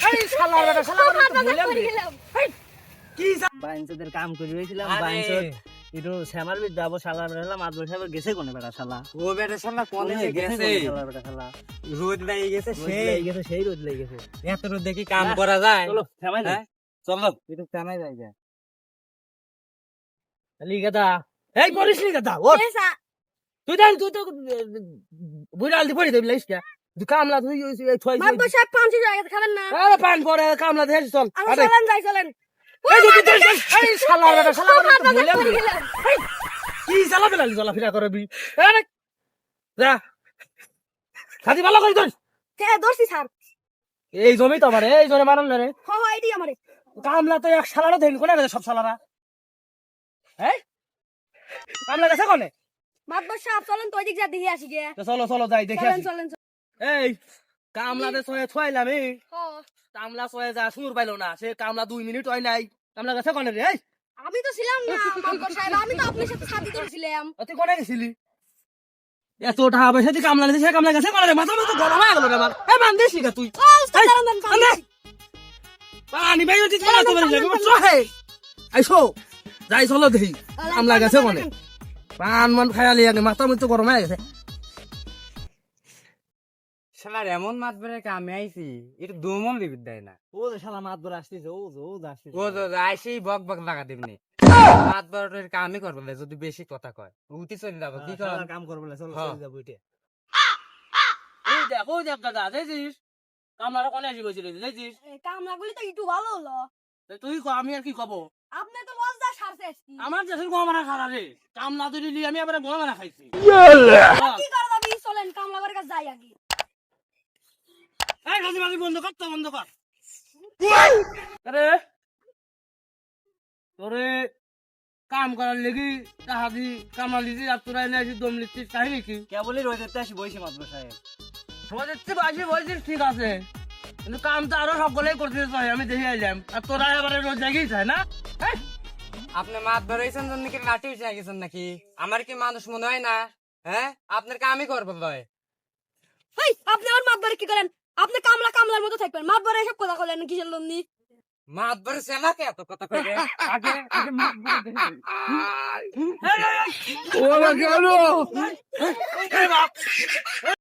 এই শালার বেটা শালা করে তো বললাম রে কি বাইনচোদের কাম করে রইছিলাম বাইনচোদ একটু শ্যামার বিদ যাবো শালার বেটা মাছ বসাবে গেছে কোনে বেটা শালা ও বেটা শালা কোনে গেছে শালার বেটা শালা রোদ লেগে গেছে সেই রোদ লেগে গেছে এত রোদ দেখি কাম করা যায় চলো শ্যামাই যাই চলো একটু শ্যামাই যাই যা আলি গাদা এই করিস নি গাদা ও তুই তো বুড়াল দি পড়ি দেবি লাইস কে তুই কামলা তুই থই মাতবর সাহেব পাঁচ জায়গা খাবেন না আরে পান পরে কামলা দেখ চল আরে চলেন যাই চলেন এই তুই এই শালার বেটা শালা করে তো বললাম রে কি শালা বেলা চলা ফিরা করবি আরে যা খাদি ভালো করে ধর কে দর্শি স্যার এই জমি তো আমারে এই জমি মারল রে হ হ এডি আমারে কামলা তো এক শালারও দেন কোনে সব শালারা হ্যাঁ কামলা গেছে কোনে মাতবর সাহেব চলেন তো ওইদিক যা দেখে আসি গে তো চলো চলো যাই দেখে চলেন আসি চলেন এই কামলাতে ছয়লাম এই হ কামলা ছয় যা সুর পাইলো না সে কামলা 2 মিনিট হয় নাই কামলা গেছে কোনে রে এই আমি তো ছিলাম না মাতবর সাহেব আমি তো আপনার সাথে সাথী করেছিলাম তুই কোনে গেছিলি এত টাকা পয়সা দিয়ে কামলা নিয়েছে কামলা গেছে কোনে রে মাথা মতো গরম হয়ে গেল রে আমার এই মান দিস তুই ও উস্তাদ দাঁড়ান পানি ভাই ওটি কোনা তো বলে চহে আইসো যাই চলো দেই কামলা গেছে কোনে পান মান খায়ালি আগে মাথা মতো গরম হয়ে গেছে শালার এমন মাত বেড়ে কামে আইছি এটা দমন দিবি দেয় না ও শালা মাত বড় আসতেছে ও আসতেছে ও তো আইসি বক বক লাগা দিবনি মাত বড়ের কামই করবে না যদি বেশি কথা কয় উঠি চলে যাবো কি কর কাম করব না চলো হ্যাঁ। চলে যাব উঠে ওই দেখ দাদা দেখছিস কামলাটা কোনে আসি বসে রইছে দেখছিস কামলাগুলি তো একটু ভালো হলো তুই আমি আর কি কব আপনি তো লজ্জা সারছে আমার দেশের গোমারা খারা রে কামলা তো দিলি আমি আবার গোমারা খাইছি কি করে যাবি চলেন কামলা করে কাছে যাই আগে এই গাজি মাগি বন্ধ কর তো বন্ধ কর আরে তোরে কাম করার লেগে তাহাদি কামলা লিজি আর তোরা এনে আসি দম লিখছিস কাহিনী কি কেবলই রোদেতে আসি বইছি মাতবর সাহেব বলছি বাসি বলছিস ঠিক আছে কিন্তু কাম তো আরো সকলেই করতে চাই আমি দেখে এলাম আর তোরা এবারে রোজ জায়গায় চাই না আপনি মাত বেড়াইছেন জন্য কি লাঠি উঠে গেছেন নাকি আমার কি মানুষ মনে হয় না হ্যাঁ আপনার কামই করবো লয় হেই আপনি আমার মাতবরে কি করেন আপনি কামলার মতো থাকবেন মাতবরে এসব কথা বলেন কিসের লন্নি মাত বেড়ে সেলাকে এত কথা কয়ে আগে আগে মাত বেড়ে ও বাবা কেন